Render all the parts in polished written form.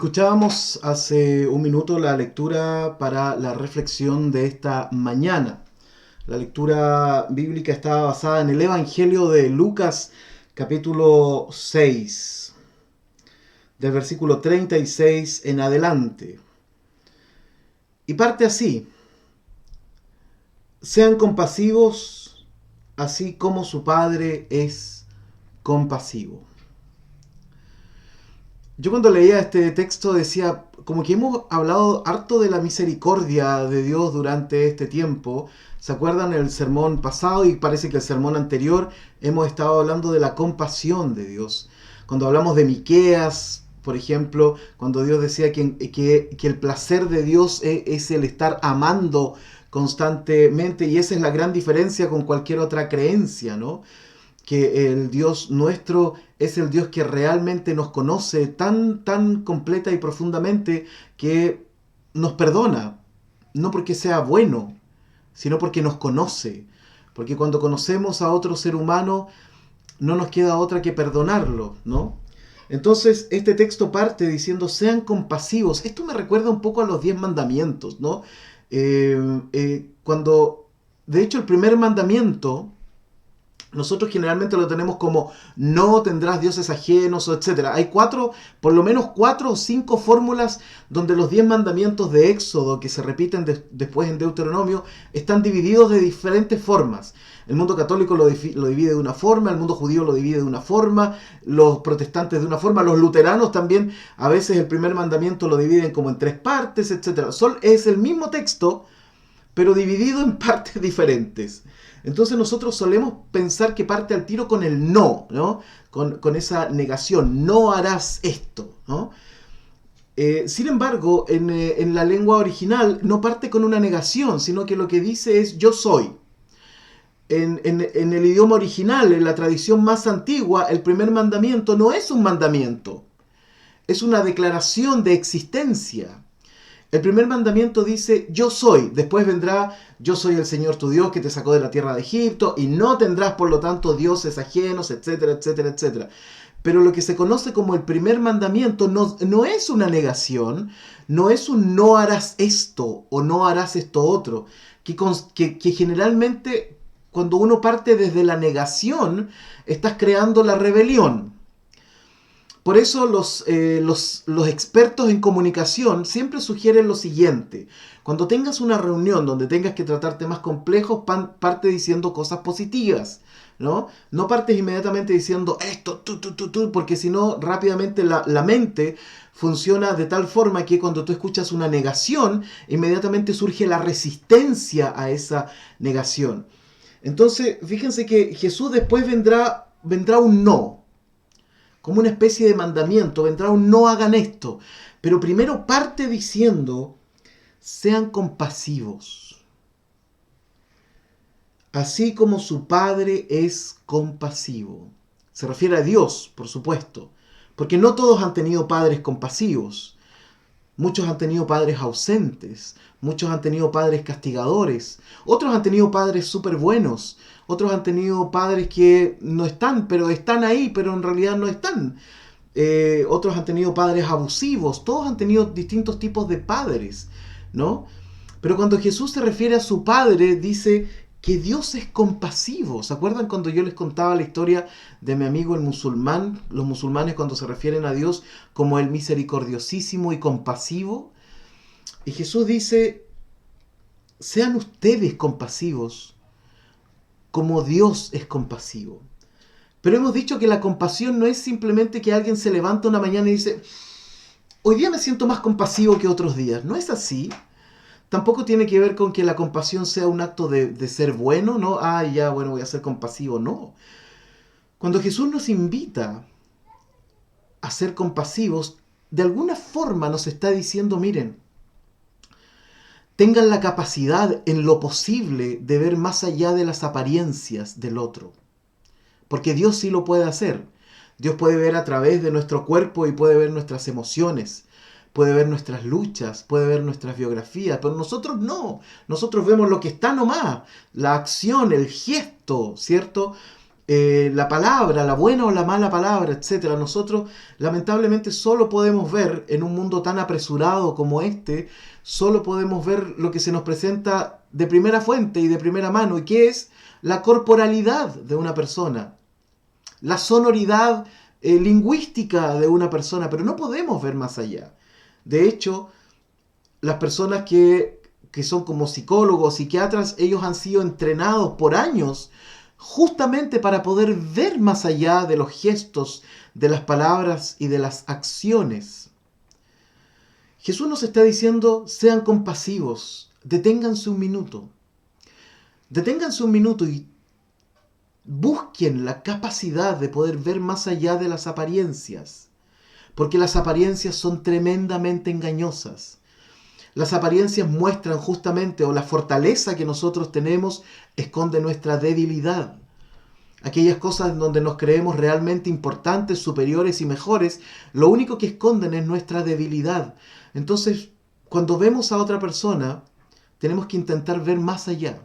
Escuchábamos hace un minuto la lectura para la reflexión de esta mañana. La lectura bíblica está basada en el Evangelio de Lucas, capítulo 6, del versículo 36 en adelante. Y parte así: sean compasivos, así como su Padre es compasivo. Yo cuando leía este texto decía, como que hemos hablado harto de la misericordia de Dios durante este tiempo. ¿Se acuerdan el sermón pasado? Y parece que el sermón anterior hemos estado hablando de la compasión de Dios. Cuando hablamos de Miqueas, por ejemplo, cuando Dios decía que el placer de Dios es el estar amando constantemente, y esa es la gran diferencia con cualquier otra creencia, ¿no? Que el Dios nuestro es el Dios que realmente nos conoce tan completa y profundamente que nos perdona, no porque sea bueno, sino porque nos conoce. Porque cuando conocemos a otro ser humano, no nos queda otra que perdonarlo, ¿no? Entonces, este texto parte diciendo, sean compasivos. Esto me recuerda un poco a los 10 mandamientos, ¿no? Cuando, de hecho, el primer mandamiento, nosotros generalmente lo tenemos como no tendrás dioses ajenos, etcétera. Hay por lo menos 4 o 5 fórmulas donde los 10 mandamientos de Éxodo, que se repiten después en Deuteronomio, están divididos de diferentes formas. El mundo católico lo divide de una forma, el mundo judío lo divide de una forma, los protestantes de una forma, los luteranos también, a veces el primer mandamiento lo dividen como en 3 partes, etcétera. Es el mismo texto, pero dividido en partes diferentes. Entonces nosotros solemos pensar que parte al tiro con el no, ¿no? Con esa negación, no harás esto, ¿no? Sin embargo, en la lengua original no parte con una negación, sino que lo que dice es yo soy. En el idioma original, en la tradición más antigua, el primer mandamiento no es un mandamiento, es una declaración de existencia. El primer mandamiento dice, yo soy. Después vendrá, yo soy el Señor tu Dios que te sacó de la tierra de Egipto y no tendrás por lo tanto dioses ajenos, etcétera, etcétera, etcétera. Pero lo que se conoce como el primer mandamiento no es una negación, no es un no harás esto o no harás esto otro, que generalmente cuando uno parte desde la negación, estás creando la rebelión. Por eso los expertos en comunicación siempre sugieren lo siguiente. Cuando tengas una reunión donde tengas que tratar temas complejos, parte diciendo cosas positivas, ¿no? No partes inmediatamente diciendo esto, porque si no, rápidamente la mente funciona de tal forma que cuando tú escuchas una negación, inmediatamente surge la resistencia a esa negación. Entonces, fíjense que Jesús después vendrá un no. Como una especie de mandamiento, vendrá un no hagan esto. Pero primero parte diciendo, sean compasivos. Así como su Padre es compasivo. Se refiere a Dios, por supuesto. Porque no todos han tenido padres compasivos. Muchos han tenido padres ausentes. Muchos han tenido padres castigadores. Otros han tenido padres súper buenos. Otros han tenido padres que no están, pero están ahí, pero en realidad no están. Otros han tenido padres abusivos. Todos han tenido distintos tipos de padres, ¿no? Pero cuando Jesús se refiere a su Padre, dice que Dios es compasivo. ¿Se acuerdan cuando yo les contaba la historia de mi amigo el musulmán? Los musulmanes cuando se refieren a Dios como el misericordiosísimo y compasivo. Y Jesús dice, sean ustedes compasivos como Dios es compasivo. Pero hemos dicho que la compasión no es simplemente que alguien se levanta una mañana y dice, hoy día me siento más compasivo que otros días. No es así. Tampoco tiene que ver con que la compasión sea un acto de ser bueno, ¿no? Ya, bueno, voy a ser compasivo. No. Cuando Jesús nos invita a ser compasivos, de alguna forma nos está diciendo, miren, tengan la capacidad en lo posible de ver más allá de las apariencias del otro. Porque Dios sí lo puede hacer. Dios puede ver a través de nuestro cuerpo y puede ver nuestras emociones, puede ver nuestras luchas, puede ver nuestras biografías, pero nosotros no. Nosotros vemos lo que está nomás, la acción, el gesto, ¿cierto? la palabra, la buena o la mala palabra, etcétera. Nosotros lamentablemente solo podemos ver en un mundo tan apresurado como este, solo podemos ver lo que se nos presenta de primera fuente y de primera mano, y que es la corporalidad de una persona, la sonoridad lingüística de una persona, pero no podemos ver más allá. De hecho, las personas que son como psicólogos, psiquiatras, ellos han sido entrenados por años justamente para poder ver más allá de los gestos, de las palabras y de las acciones. Jesús nos está diciendo, sean compasivos, deténganse un minuto. Deténganse un minuto y busquen la capacidad de poder ver más allá de las apariencias, porque las apariencias son tremendamente engañosas. Las apariencias muestran justamente, o la fortaleza que nosotros tenemos esconde nuestra debilidad. Aquellas cosas en donde nos creemos realmente importantes, superiores y mejores, lo único que esconden es nuestra debilidad. Entonces, cuando vemos a otra persona, tenemos que intentar ver más allá.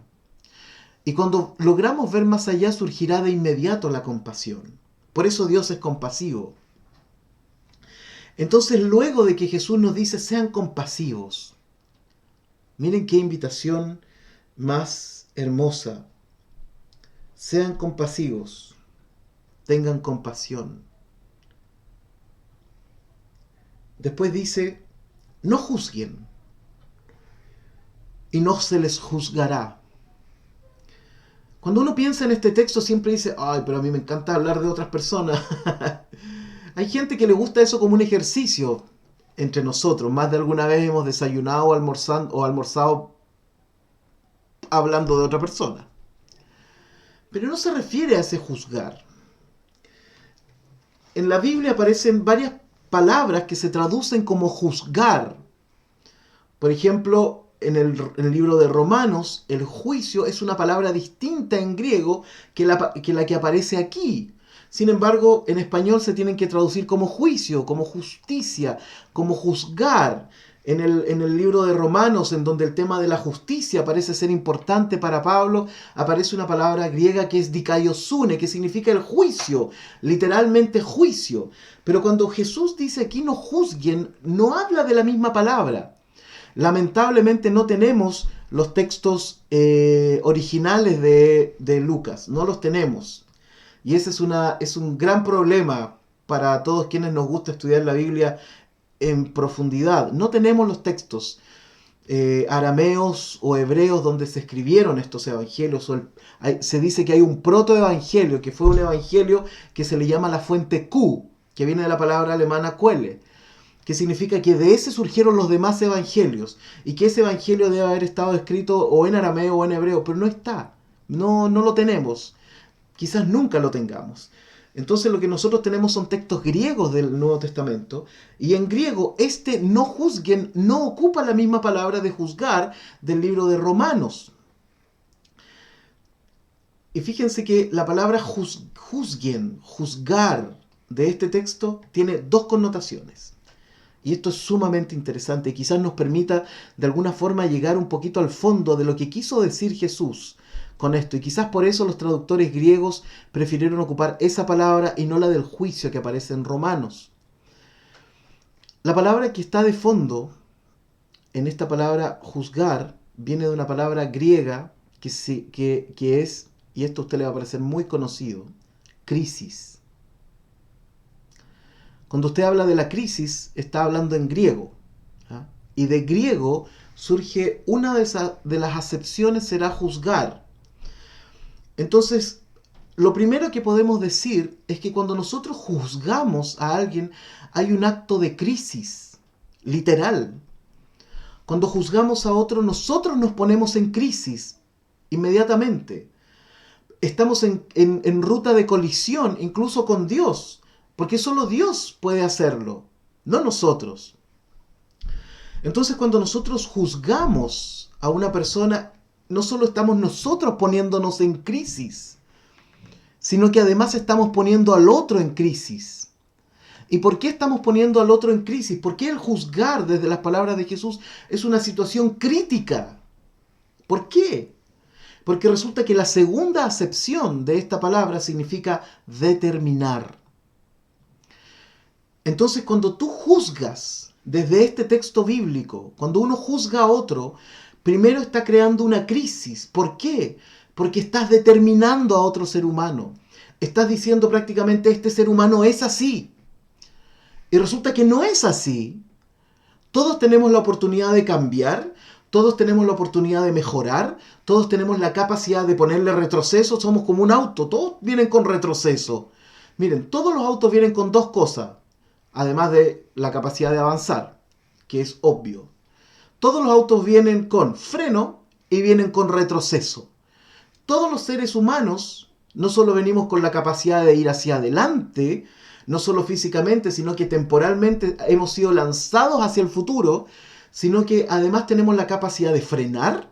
Y cuando logramos ver más allá, surgirá de inmediato la compasión. Por eso Dios es compasivo. Entonces, luego de que Jesús nos dice, sean compasivos, miren qué invitación más hermosa. Sean compasivos, tengan compasión. Después dice, no juzguen y no se les juzgará. Cuando uno piensa en este texto siempre dice, ay, pero a mí me encanta hablar de otras personas. Hay gente que le gusta eso como un ejercicio entre nosotros. Más de alguna vez hemos desayunado o almorzado hablando de otra persona. Pero no se refiere a ese juzgar. En la Biblia aparecen varias palabras que se traducen como juzgar. Por ejemplo, en el libro de Romanos, el juicio es una palabra distinta en griego que la que aparece aquí. Sin embargo, en español se tienen que traducir como juicio, como justicia, como juzgar. En el libro de Romanos, en donde el tema de la justicia parece ser importante para Pablo, aparece una palabra griega que es dikaiosune, que significa el juicio, literalmente juicio. Pero cuando Jesús dice aquí no juzguen, no habla de la misma palabra. Lamentablemente no tenemos los textos originales de Lucas, no los tenemos. Y ese es un gran problema para todos quienes nos gusta estudiar la Biblia en profundidad. No tenemos los textos arameos o hebreos donde se escribieron estos evangelios. Se dice que hay un protoevangelio, que fue un evangelio que se le llama la fuente Q, que viene de la palabra alemana Quelle, que significa que de ese surgieron los demás evangelios, y que ese evangelio debe haber estado escrito o en arameo o en hebreo, pero no está, no lo tenemos, quizás nunca lo tengamos. Entonces lo que nosotros tenemos son textos griegos del Nuevo Testamento, y en griego este no juzguen no ocupa la misma palabra de juzgar del libro de Romanos. Y fíjense que la palabra juzguen, juzgar de este texto tiene dos connotaciones. Y esto es sumamente interesante y quizás nos permita de alguna forma llegar un poquito al fondo de lo que quiso decir Jesús con esto. Y quizás por eso los traductores griegos prefirieron ocupar esa palabra y no la del juicio que aparece en Romanos. La palabra que está de fondo en esta palabra juzgar viene de una palabra griega que es, y esto a usted le va a parecer muy conocido, crisis. Cuando usted habla de la crisis, está hablando en griego. ¿Ah? Y de griego surge una de las acepciones será juzgar. Entonces, lo primero que podemos decir es que cuando nosotros juzgamos a alguien, hay un acto de crisis, literal. Cuando juzgamos a otro, nosotros nos ponemos en crisis inmediatamente. Estamos en ruta de colisión, incluso con Dios. Porque solo Dios puede hacerlo, no nosotros. Entonces cuando nosotros juzgamos a una persona, no solo estamos nosotros poniéndonos en crisis, sino que además estamos poniendo al otro en crisis. ¿Y por qué estamos poniendo al otro en crisis? Porque el juzgar desde las palabras de Jesús es una situación crítica. ¿Por qué? Porque resulta que la segunda acepción de esta palabra significa determinar. Entonces, cuando tú juzgas desde este texto bíblico, cuando uno juzga a otro, primero está creando una crisis. ¿Por qué? Porque estás determinando a otro ser humano. Estás diciendo prácticamente este ser humano es así. Y resulta que no es así. Todos tenemos la oportunidad de cambiar, todos tenemos la oportunidad de mejorar, todos tenemos la capacidad de ponerle retroceso, somos como un auto, todos vienen con retroceso. Miren, todos los autos vienen con dos cosas, además de la capacidad de avanzar, que es obvio. Todos los autos vienen con freno y vienen con retroceso. Todos los seres humanos no solo venimos con la capacidad de ir hacia adelante, no solo físicamente, sino que temporalmente hemos sido lanzados hacia el futuro, sino que además tenemos la capacidad de frenar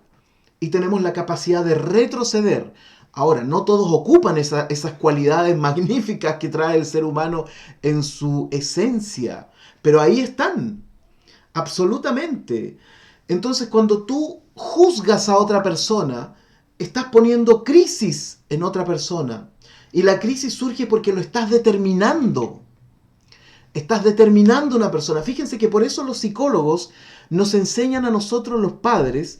y tenemos la capacidad de retroceder. Ahora, no todos ocupan esas cualidades magníficas que trae el ser humano en su esencia, pero ahí están, absolutamente. Entonces, cuando tú juzgas a otra persona, estás poniendo crisis en otra persona. Y la crisis surge porque lo estás determinando. Estás determinando a una persona. Fíjense que por eso los psicólogos nos enseñan a nosotros los padres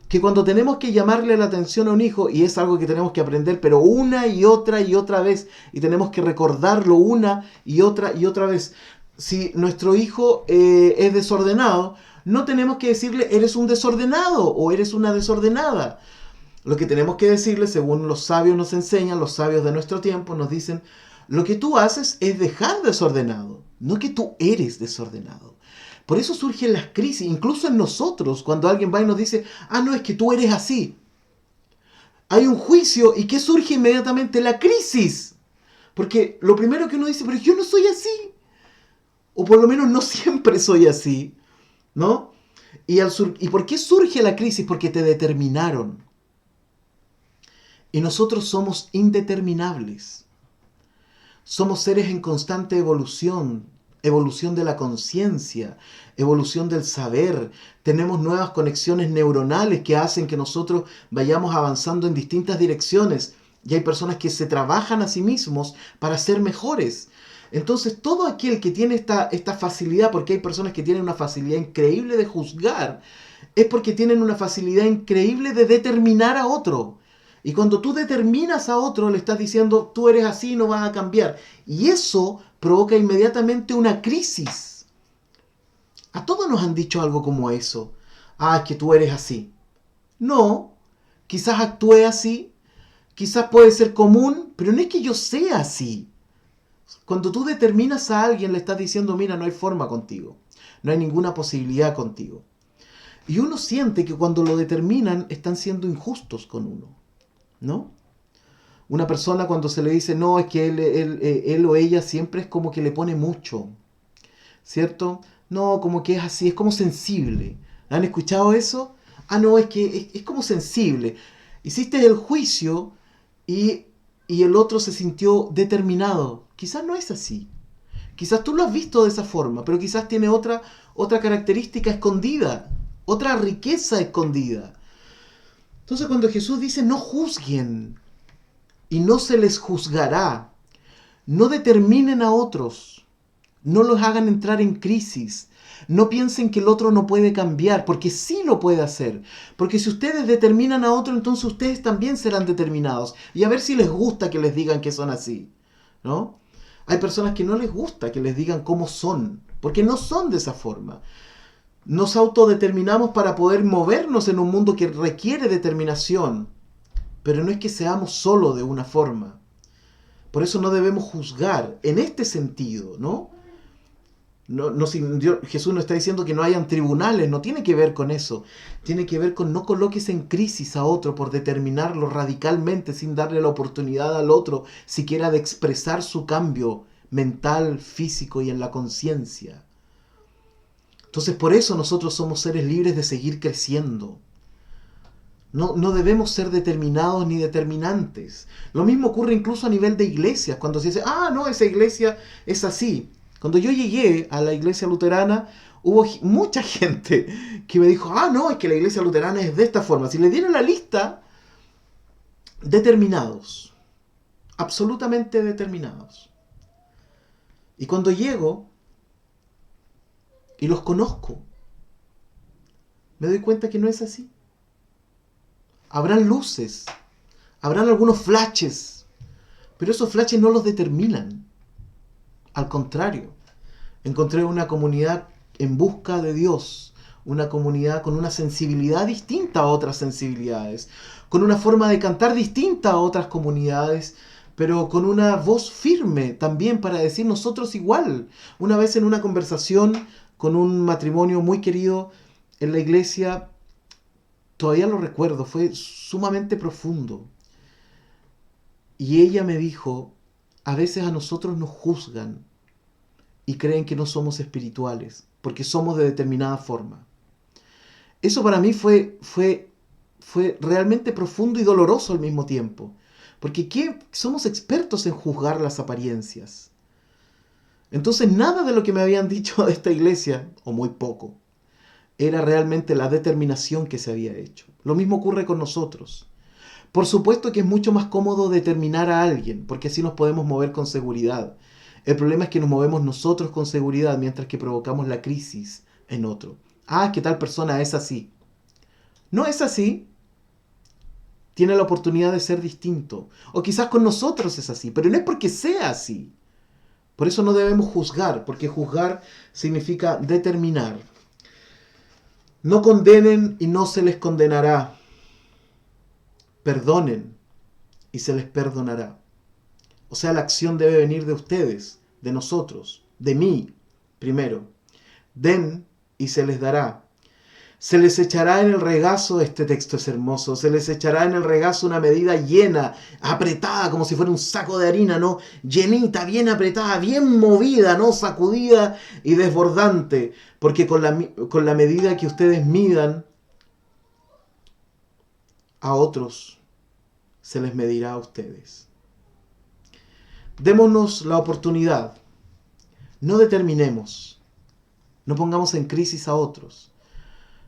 que cuando tenemos que llamarle la atención a un hijo, y es algo que tenemos que aprender, pero una y otra vez, y tenemos que recordarlo una y otra vez. Si nuestro hijo es desordenado, no tenemos que decirle eres un desordenado o eres una desordenada. Lo que tenemos que decirle, según los sabios nos enseñan, los sabios de nuestro tiempo nos dicen, lo que tú haces es dejar desordenado, no que tú eres desordenado. Por eso surgen las crisis, incluso en nosotros, cuando alguien va y nos dice, no, es que tú eres así. Hay un juicio y ¿qué surge inmediatamente? La crisis. Porque lo primero que uno dice, pero yo no soy así. O por lo menos no siempre soy así, ¿no? ¿Y por qué surge la crisis? Porque te determinaron. Y nosotros somos indeterminables. Somos seres en constante evolución. Evolución de la conciencia, evolución del saber. Tenemos nuevas conexiones neuronales que hacen que nosotros vayamos avanzando en distintas direcciones. Y hay personas que se trabajan a sí mismos para ser mejores. Entonces, todo aquel que tiene esta facilidad, porque hay personas que tienen una facilidad increíble de juzgar, es porque tienen una facilidad increíble de determinar a otro. Y cuando tú determinas a otro, le estás diciendo, tú eres así y no vas a cambiar. Y eso provoca inmediatamente una crisis. A todos nos han dicho algo como eso. Es que tú eres así. No, quizás actúe así, quizás puede ser común, pero no es que yo sea así. Cuando tú determinas a alguien, le estás diciendo, mira, no hay forma contigo. No hay ninguna posibilidad contigo. Y uno siente que cuando lo determinan, están siendo injustos con uno. ¿No? Una persona cuando se le dice, no, es que él o ella siempre es como que le pone mucho, ¿cierto? No, como que es así, es como sensible. ¿Han escuchado eso? No, es que es como sensible. Hiciste el juicio y el otro se sintió determinado. Quizás no es así. Quizás tú lo has visto de esa forma, pero quizás tiene otra característica escondida, otra riqueza escondida. Entonces cuando Jesús dice no juzguen y no se les juzgará, no determinen a otros, no los hagan entrar en crisis, no piensen que el otro no puede cambiar, porque sí lo puede hacer. Porque si ustedes determinan a otro, entonces ustedes también serán determinados. Y a ver si les gusta que les digan que son así, ¿no? Hay personas que no les gusta que les digan cómo son, porque no son de esa forma. Nos autodeterminamos para poder movernos en un mundo que requiere determinación, pero no es que seamos solo de una forma. Por eso no debemos juzgar en este sentido, ¿no? Jesús no está diciendo que no hayan tribunales, no tiene que ver con eso. Tiene que ver con no coloques en crisis a otro por determinarlo radicalmente sin darle la oportunidad al otro siquiera de expresar su cambio mental, físico y en la conciencia. Entonces por eso nosotros somos seres libres de seguir creciendo. No debemos ser determinados ni determinantes. Lo mismo ocurre incluso a nivel de iglesias. Cuando se dice, no, esa iglesia es así. Cuando yo llegué a la iglesia luterana, hubo mucha gente que me dijo, no, es que la iglesia luterana es de esta forma. Si le dieron la lista, determinados, absolutamente determinados. Y cuando llego y los conozco, me doy cuenta que no es así. Habrán luces, habrán algunos flashes, pero esos flashes no los determinan. Al contrario, encontré una comunidad en busca de Dios, una comunidad con una sensibilidad distinta a otras sensibilidades, con una forma de cantar distinta a otras comunidades, pero con una voz firme también para decir nosotros igual. Una vez en una conversación con un matrimonio muy querido en la iglesia, todavía lo recuerdo, fue sumamente profundo. Y ella me dijo, a veces a nosotros nos juzgan y creen que no somos espirituales, porque somos de determinada forma. Eso para mí fue realmente profundo y doloroso al mismo tiempo, porque somos expertos en juzgar las apariencias. Entonces nada de lo que me habían dicho de esta iglesia, o muy poco, era realmente la determinación que se había hecho. Lo mismo ocurre con nosotros. Por supuesto que es mucho más cómodo determinar a alguien, porque así nos podemos mover con seguridad. El problema es que nos movemos nosotros con seguridad mientras que provocamos la crisis en otro. Ah, es que tal persona es así. No es así. Tiene la oportunidad de ser distinto. O quizás con nosotros es así, pero no es porque sea así. Por eso no debemos juzgar, porque juzgar significa determinar. No condenen y no se les condenará. Perdonen y se les perdonará. O sea, la acción debe venir de ustedes, de nosotros, de mí, primero. Den y se les dará. Se les echará en el regazo, este texto es hermoso, se les echará en el regazo una medida llena, apretada, como si fuera un saco de harina, ¿no? Llenita, bien apretada, bien movida, ¿no? Sacudida y desbordante. Porque con la medida que ustedes midan a otros, se les medirá a ustedes. Démonos la oportunidad. No determinemos. No pongamos en crisis a otros.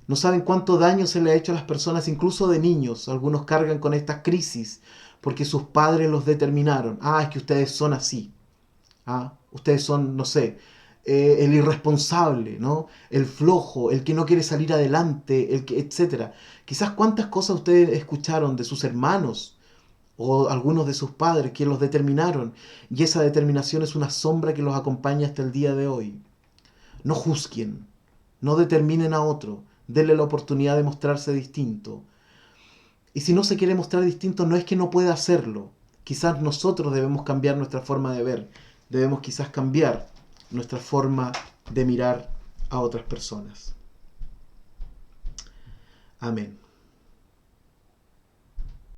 No saben cuánto daño se le ha hecho a las personas, incluso de niños. Algunos cargan con estas crisis porque sus padres los determinaron. Ah, es que ustedes son así. Ah, ustedes son, no sé, el irresponsable, ¿no? El flojo, el que no quiere salir adelante, el que, etcétera. Quizás cuántas cosas ustedes escucharon de sus hermanos o algunos de sus padres que los determinaron. Y esa determinación es una sombra que los acompaña hasta el día de hoy. No juzguen, no determinen a otro, denle la oportunidad de mostrarse distinto. Y si no se quiere mostrar distinto, no es que no pueda hacerlo. Quizás nosotros debemos cambiar nuestra forma de ver, debemos quizás cambiar nuestra forma de mirar a otras personas. Amén.